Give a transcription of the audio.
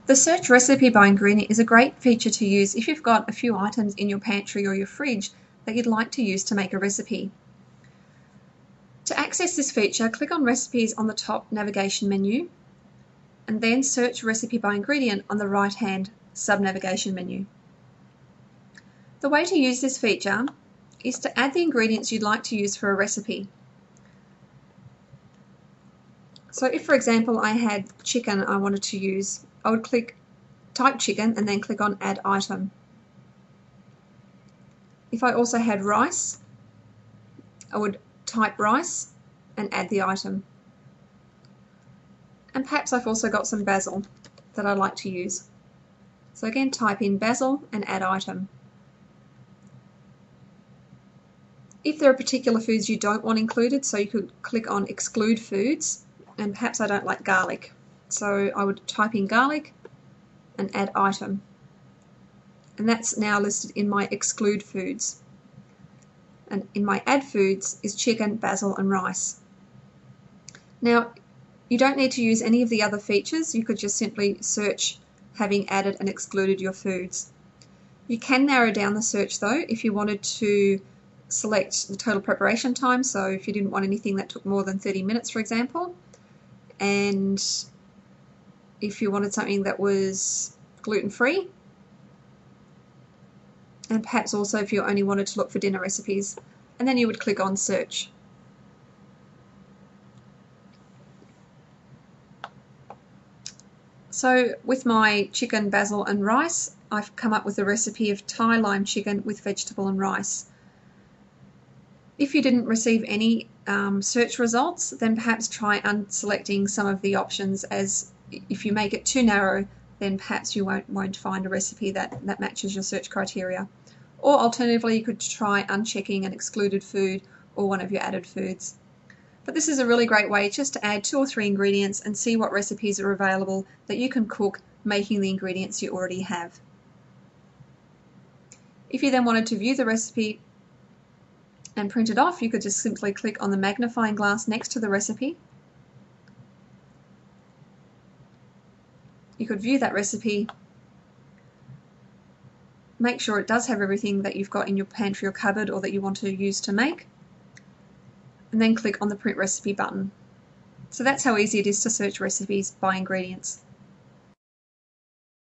The search recipe by ingredient is a great feature to use if you've got a few items in your pantry or your fridge that you'd like to use to make a recipe. To access this feature, click on Recipes on the top navigation menu and then search Recipe by Ingredient on the right-hand sub-navigation menu. The way to use this feature is to add the ingredients you'd like to use for a recipe. So if, for example, I had chicken I wanted to use, I would type chicken and then click on Add Item. If I also had rice, I would type rice and add the item. And perhaps I've also got some basil that I like to use. So again, type in basil and add item. If there are particular foods you don't want included, so you could click on Exclude Foods, and perhaps I don't like garlic. So I would type in garlic and add item. And that's now listed in my Exclude Foods. And in my Add Foods is chicken, basil and rice. Now, you don't need to use any of the other features. You could just simply search having added and excluded your foods. You can narrow down the search though if you wanted to select the total preparation time, so if you didn't want anything that took more than 30 minutes, for example, and if you wanted something that was gluten-free, and perhaps also if you only wanted to look for dinner recipes, and then you would click on Search. So with my chicken, basil and rice, I've come up with a recipe of Thai lime chicken with vegetable and rice. If you didn't receive any search results, then perhaps try unselecting some of the options, as if you make it too narrow, then perhaps you won't find a recipe that matches your search criteria. Or alternatively, you could try unchecking an excluded food or one of your added foods. But this is a really great way just to add 2 or 3 ingredients and see what recipes are available that you can cook making the ingredients you already have. If you then wanted to view the recipe and print it off, you could just simply click on the magnifying glass next to the recipe. You could view that recipe, make sure it does have everything that you've got in your pantry or cupboard or that you want to use to make, and then click on the Print Recipe button. So that's how easy it is to search recipes by ingredients.